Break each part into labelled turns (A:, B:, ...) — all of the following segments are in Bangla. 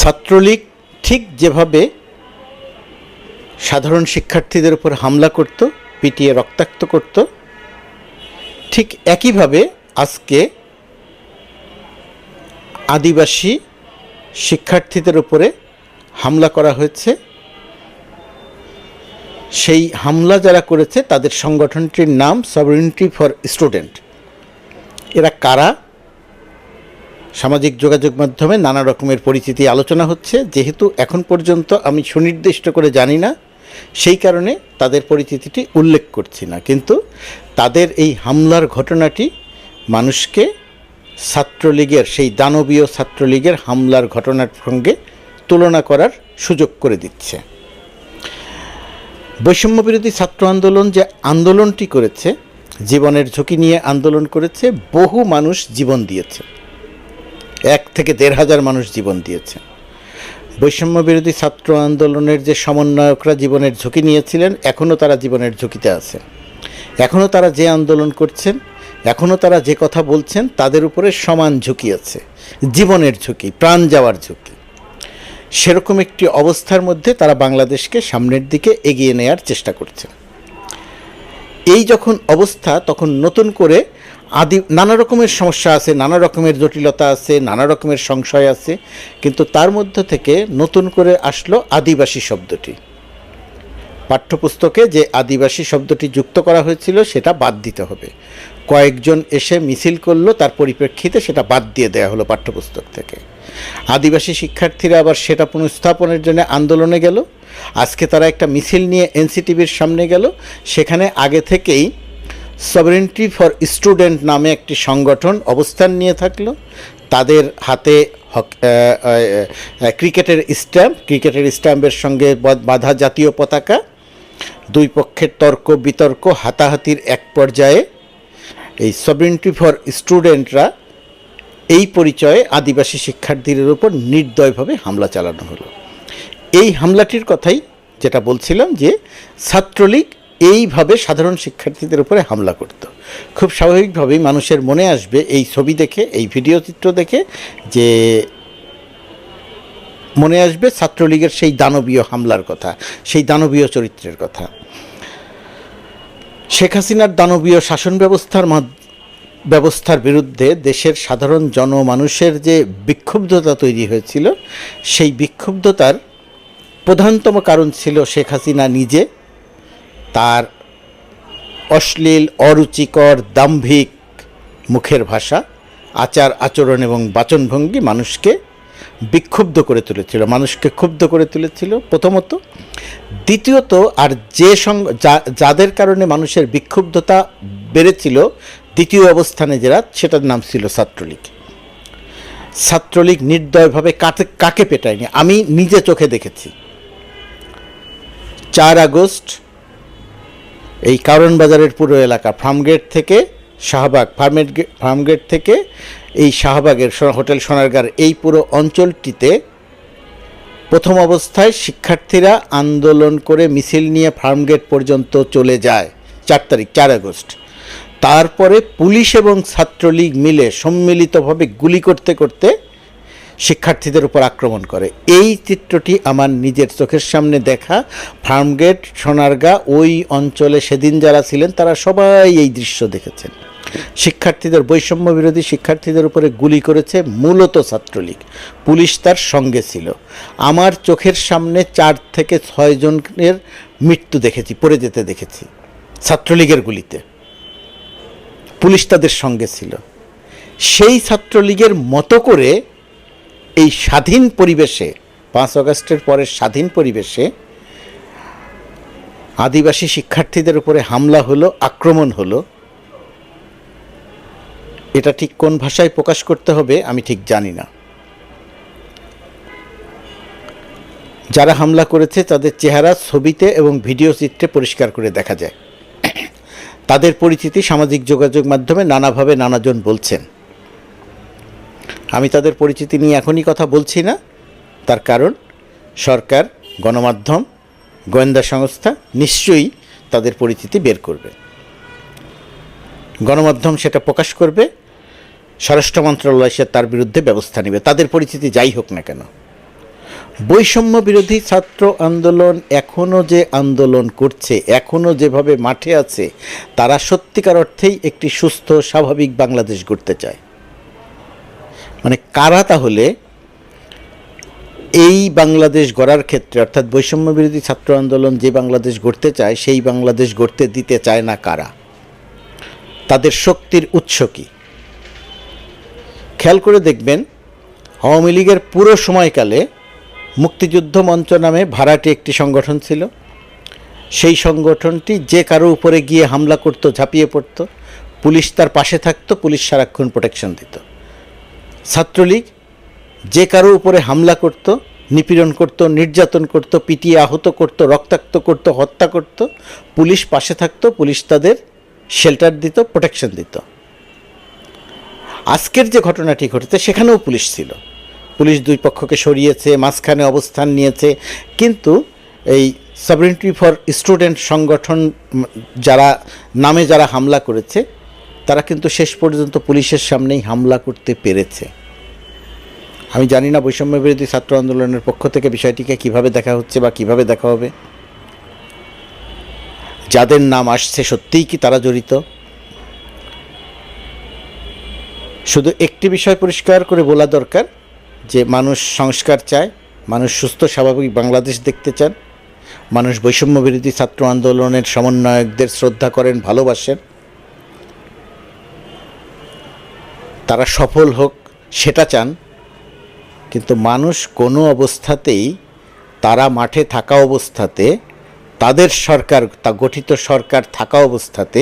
A: ছাত্রলীগ ঠিক যেভাবে সাধারণ শিক্ষার্থীদের উপর হামলা করত, পিটিয়ে রক্তাক্ত করত, ঠিক একইভাবে আজকে আদিবাসী শিক্ষার্থীদের উপরে হামলা করা হয়েছে। সেই হামলা যারা করেছে তাদের সংগঠনটির নাম সভারেন্টি ফর স্টুডেন্ট। এরা কারা? সামাজিক যোগাযোগ মাধ্যমে নানা রকমের পরিচিতি আলোচনা হচ্ছে। যেহেতু এখন পর্যন্ত আমি সুনির্দিষ্ট করে জানি না, সেই কারণে তাদের পরিচিতিটি উল্লেখ করছি না। কিন্তু তাদের এই হামলার ঘটনাটি মানুষকে ছাত্রলীগের, সেই দানবীয় ছাত্রলীগের হামলার ঘটনার সঙ্গে তুলনা করার সুযোগ করে দিচ্ছে। বৈষম্যবিরোধী ছাত্র আন্দোলন যে আন্দোলনটি করেছে, জীবনের ঝুঁকি নিয়ে আন্দোলন করেছে, বহু মানুষ জীবন দিয়েছে, 1 থেকে 1,500 মানুষ জীবন দিয়েছে। বৈষম্যবিরোধী ছাত্র আন্দোলনের যে সমন্বয়করা জীবনের ঝুঁকি নিয়েছিলেন, এখনও তারা জীবনের ঝুঁকিতে আছেন। এখনও তারা যে আন্দোলন করছেন, এখনও তারা যে কথা বলছেন, তাদের উপরে সমান ঝুঁকি আছে, জীবনের ঝুঁকি, প্রাণ যাওয়ার ঝুঁকি। সেরকম একটি অবস্থার মধ্যে তারা বাংলাদেশকে সামনের দিকে এগিয়ে নেওয়ার চেষ্টা করছেন। এই যখন অবস্থা, তখন নতুন করে নানা রকমের সমস্যা আছে, নানা রকমের জটিলতা আছে, নানা রকমের সংশয় আছে, কিন্তু তার মধ্য থেকে নতুন করে আসলো আদিবাসী শব্দটি। পাঠ্যপুস্তকে যে আদিবাসী শব্দটি যুক্ত করা হয়েছিল সেটা বাদ দিতে হবে। কয়েকজন এসে মিছিল করলো, তার পরিপ্রেক্ষিতে সেটা বাদ দিয়ে দেওয়া হলো পাঠ্যপুস্তক থেকে। আদিবাসী শিক্ষার্থীরা আবার সেটা পুনঃস্থাপনের জন্য আন্দোলনে গেল। আজকে তারা একটা মিছিল নিয়ে এনসিটিভির সামনে গেল। সেখানে আগে থেকেই সভারেন্টি ফর স্টুডেন্ট নামে একটি সংগঠন অবস্থান নিয়ে থাকলো। তাদের হাতে ক্রিকেটের স্ট্যাম্পের সঙ্গে বাঁধা জাতীয় পতাকা। দুই পক্ষের তর্ক বিতর্ক, হাতাহাতির এক পর্যায়ে এই সভারেন্টি ফর স্টুডেন্টরা এই পরিচয়ে আদিবাসী শিক্ষার্থীদের উপর নির্দয়ভাবে হামলা চালানো হলো। এই হামলাটির কথাই যেটা বলছিলাম, যে ছাত্রলীগ এইভাবে সাধারণ শিক্ষার্থীদের উপরে হামলা করত। খুব স্বাভাবিকভাবেই মানুষের মনে আসবে এই ছবি দেখে, এই ভিডিও চিত্র দেখে, যে মনে আসবে ছাত্রলীগের সেই দানবীয় হামলার কথা, সেই দানবীয় চরিত্রের কথা। শেখ হাসিনার দানবীয় শাসন ব্যবস্থার বিরুদ্ধে দেশের সাধারণ জনমানুষের যে বিক্ষুব্ধতা তৈরি হয়েছিল, সেই বিক্ষুব্ধতার প্রধানতম কারণ ছিল শেখ হাসিনা নিজে। তার অশ্লীল, অরুচিকর, দাম্ভিক মুখের ভাষা, আচার আচরণ এবং বাচনভঙ্গি মানুষকে বিক্ষুব্ধ করে তুলেছিল, মানুষকে ক্ষুব্ধ করে তুলেছিল প্রথমত। দ্বিতীয়ত, আর যাদের কারণে মানুষের বিক্ষুব্ধতা বেড়েছিল, দ্বিতীয় অবস্থানে যারা, সেটার নাম ছিল ছাত্রলীগ। ছাত্রলীগ নির্দয়ভাবে কাকে পেটায়নি, আমি নিজে চোখে দেখেছি। 4 আগস্ট এই কারণ বাজারের পুরো এলাকা, ফার্মগেট থেকে শাহবাগ, ফার্মগেট থেকে এই শাহবাগের হোটেল সোনারগাঁর এই পুরো অঞ্চলটিতে প্রথম অবস্থায় শিক্ষার্থীরা আন্দোলন করে মিছিল নিয়ে ফার্মগেট পর্যন্ত চলে যায় 4 আগস্ট। তারপরে পুলিশ এবং ছাত্রলীগ মিলে সম্মিলিতভাবে গুলি করতে করতে শিক্ষার্থীদের উপর আক্রমণ করে। এই চিত্রটি আমার নিজের চোখের সামনে দেখা। ফার্মগেট, সোনারগাঁ, ওই অঞ্চলে সেদিন যারা ছিলেন তারা সবাই এই দৃশ্য দেখেছেন। শিক্ষার্থীদের, বৈষম্য বিরোধী শিক্ষার্থীদের উপরে গুলি করেছে মূলত ছাত্রলীগ, পুলিশ তার সঙ্গে ছিল। আমার চোখের সামনে 4 থেকে 6 জনের মৃত্যু দেখেছি, পড়ে যেতে দেখেছি ছাত্রলীগের গুলিতে, পুলিশ তাদের সঙ্গে ছিল। সেই ছাত্রলীগের মতো করে এই স্বাধীন পরিবেশে, 5 আগস্টের পরের স্বাধীন পরিবেশে আদিবাসী শিক্ষার্থীদের উপরে হামলা হলো, আক্রমণ হলো। এটা ঠিক কোন ভাষায় প্রকাশ করতে হবে আমি ঠিক জানি না। যারা হামলা করেছে তাদের চেহারা ছবিতে এবং ভিডিও চিত্রে পরিষ্কার করে দেখা যায়। তাদের পরিচিতি সামাজিক যোগাযোগ মাধ্যমে নানাভাবে নানাজন বলছেন। আমি তাদের পরিচিতি নিয়ে এখনই কথা বলছি না, তার কারণ সরকার, গণমাধ্যম, গোয়েন্দা সংস্থা নিশ্চয়ই তাদের পরিচিতি বের করবে, গণমাধ্যম সেটা প্রকাশ করবে, স্বরাষ্ট্র মন্ত্রণালয় সে তার বিরুদ্ধে ব্যবস্থা নেবে, তাদের পরিচিতি যাই হোক না কেন। বৈষম্য বিরোধী ছাত্র আন্দোলন এখনও যে আন্দোলন করছে, এখনও যেভাবে মাঠে আছে, তারা সত্যিকার অর্থেই একটি সুস্থ স্বাভাবিক বাংলাদেশ গড়তে চায়। মানে কারা তাহলে এই বাংলাদেশ গড়ার ক্ষেত্রে, অর্থাৎ বৈষম্য বিরোধী ছাত্র আন্দোলন যে বাংলাদেশ গড়তে চায় সেই বাংলাদেশ গড়তে দিতে চায় না কারা? তাদের শক্তির উৎস কী? খেয়াল করে দেখবেন, আওয়ামী লীগের পুরো সময়কালে মুক্তিযুদ্ধ মঞ্চ নামে ভাড়াটে একটি সংগঠন ছিল। সেই সংগঠনটি যে কারো উপরে গিয়ে হামলা করত, ঝাঁপিয়ে পড়ত, পুলিশ তার পাশে থাকতো, পুলিশ সারাক্ষণ প্রোটেকশন দিত। ছাত্রলীগ যে কারো উপরে হামলা করত, নিপীড়ন করত, নির্যাতন করত, পিটিয়ে আহত করত, রক্তাক্ত করত, হত্যা করত, পুলিশ পাশে থাকতো, পুলিশ তাদের শেল্টার দিত, প্রোটেকশন দিত। আজকের যে ঘটনাটি ঘটেছে সেখানেও পুলিশ ছিল, পুলিশ দুই পক্ষকে সরিয়েছে, মাঝখানে অবস্থান নিয়েছে, কিন্তু এই সভরেনিটি ফর স্টুডেন্ট সংগঠন যারা হামলা করেছে তারা কিন্তু শেষ পর্যন্ত পুলিশের সামনেই হামলা করতে পেরেছে। আমি জানি না বৈষম্য বিরোধী ছাত্র আন্দোলনের পক্ষ থেকে বিষয়টিকে কিভাবে দেখা হচ্ছে বা কিভাবে দেখা হবে। যাদের নাম আসছে সত্যিই কি তারা জড়িত? শুধু একটি বিষয় পরিষ্কার করে বলা দরকার যে মানুষ সংস্কার চায়, মানুষ সুস্থ স্বাভাবিক বাংলাদেশ দেখতে চান, মানুষ বৈষম্য বিরোধী ছাত্র আন্দোলনের সমন্বয়কদের শ্রদ্ধা করেন, ভালোবাসেন, তারা সফল হোক সেটা চান। কিন্তু মানুষ কোনো অবস্থাতেই, তারা মাঠে থাকা অবস্থাতে, তাদের সরকার, তা গঠিত সরকার থাকা অবস্থাতে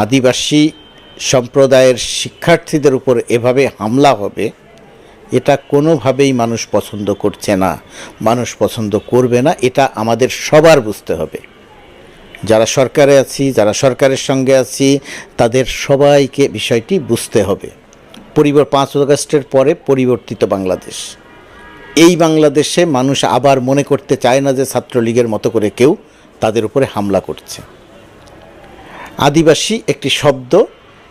A: আদিবাসী সম্প্রদায়ের শিক্ষার্থীদের উপর এভাবে হামলা হবে, এটা কোনোভাবেই মানুষ পছন্দ করছে না, মানুষ পছন্দ করবে না। এটা আমাদের সবার বুঝতে হবে। যারা সরকারে আছি, যারা সরকারের সঙ্গে আছি, তাদের সবাইকে বিষয়টি বুঝতে হবে। 5 আগস্টের পরে পরিবর্তিত বাংলাদেশ, এই বাংলাদেশে মানুষ আবার মনে করতে চায় না যে ছাত্রলীগের মতো করে কেউ তাদের উপরে হামলা করছে। আদিবাসী একটি শব্দ,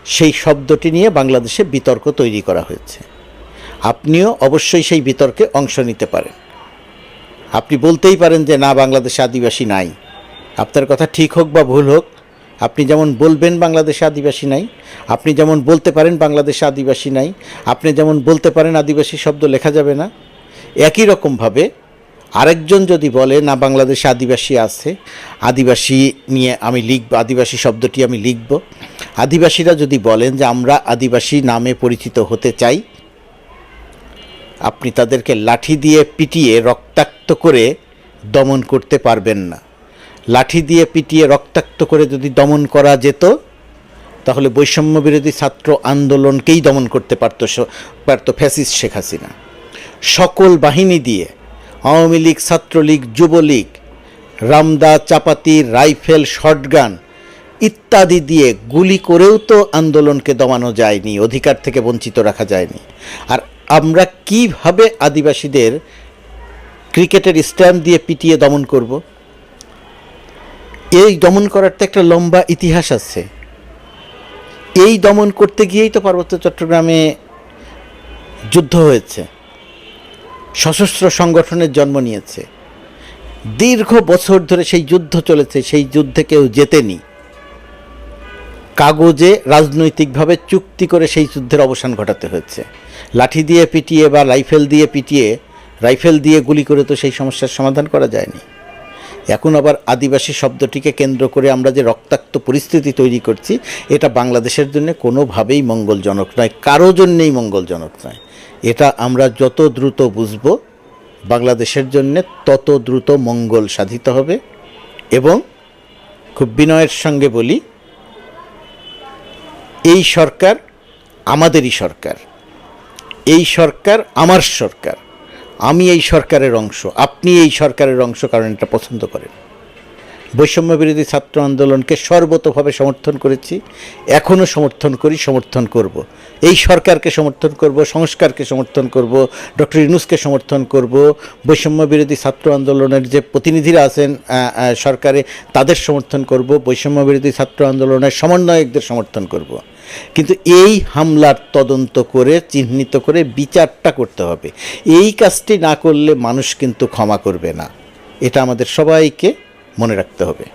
A: সেই শব্দটি নিয়ে বাংলাদেশে বিতর্ক তৈরি করা হয়েছে। আপনিও অবশ্যই সেই বিতর্কে অংশ নিতে পারেন। আপনি বলতেই পারেন যে না, বাংলাদেশে আদিবাসী নাই। আপনার কথা ঠিক হোক বা ভুল হোক, আপনি যেমন বলবেন বাংলাদেশে আদিবাসী নাই, আপনি যেমন বলতে পারেন বাংলাদেশে আদিবাসী নাই, আপনি যেমন বলতে পারেন আদিবাসী শব্দ লেখা যাবে না, একই রকমভাবে আরেকজন যদি বলে না বাংলাদেশে আদিবাসী আছে, আদিবাসী নিয়ে আমি লিখব, আদিবাসী শব্দটি আমি লিখব, আদিবাসীরা যদি বলেন যে আমরা আদিবাসী নামে পরিচিত হতে চাই, আপনি তাদেরকে লাঠি দিয়ে পিটিয়ে রক্তাক্ত করে দমন করতে পারবেন না। লাঠি দিয়ে পিটিয়ে রক্তাক্ত করে যদি দমন করা যেত, তাহলে বৈষম্য বিরোধী ছাত্র আন্দোলনকেই দমন করতে পারত ফ্যাসিস্ট শেখ হাসিনা। সকল বাহিনী দিয়ে, আওয়ামী লীগ, ছাত্রলীগ, যুবলীগ, রামদা, চাপাতি, রাইফেল, শটগান ইত্যাদি দিয়ে গুলি করেও তো আন্দোলনকে দমানো যায়নি, অধিকার থেকে বঞ্চিত রাখা যায়নি। আর আমরা কিভাবে আদিবাসীদের ক্রিকেটের স্ট্যাম্প দিয়ে পিটিয়ে দমন করব? এই দমন করার তো একটা লম্বা ইতিহাস আছে। এই দমন করতে গিয়েই তো পার্বত্য চট্টগ্রামে যুদ্ধ হয়েছে, সশস্ত্র সংগঠনের জন্ম নিয়েছে, দীর্ঘ বছর ধরে সেই যুদ্ধ চলেছে, সেই যুদ্ধে কেউ জেতেনি। কাগজে রাজনৈতিকভাবে চুক্তি করে সেই যুদ্ধের অবসান ঘটাতে হয়েছে। লাঠি দিয়ে পিটিয়ে বা রাইফেল দিয়ে গুলি করে তো সেই সমস্যার সমাধান করা যায়নি। এখন আবার আদিবাসী শব্দটিকে কেন্দ্র করে আমরা যে রক্তাক্ত পরিস্থিতি তৈরি করছি, এটা বাংলাদেশের জন্য কোনোভাবেই মঙ্গলজনক নয়, কারো জন্যেই মঙ্গলজনক নয়। এটা আমরা যত দ্রুত বুঝব, বাংলাদেশের জন্য তত দ্রুত মঙ্গল সাধিত হবে। এবং খুব বিনয়ের সঙ্গে বলি, এই সরকার আমাদেরই সরকার, এই সরকার আমার সরকার, আমি এই সরকারের অংশ, আপনি এই সরকারের অংশ, কারণ এটা পছন্দ করেন। বৈষম্য বিরোধী ছাত্র আন্দোলনকে সর্বতোভাবে সমর্থন করেছি, এখনও সমর্থন করি, সমর্থন করব। এই সরকারকে সমর্থন করব, সংস্কারকে সমর্থন করব, ডক্টর ইউনূসকে সমর্থন করব, বৈষম্য বিরোধী ছাত্র আন্দোলনের যে প্রতিনিধিরা আছেন সরকারে তাদের সমর্থন করব, বৈষম্য বিরোধী ছাত্র আন্দোলনের সমন্বয়কদের সমর্থন করব। কিন্তু এই হামলার তদন্ত করে চিহ্নিত করে বিচারটা করতে হবে। এই কাজটি না করলে মানুষ কিন্তু ক্ষমা করবে না, এটা আমাদের সবাইকে মনে রাখতে হবে।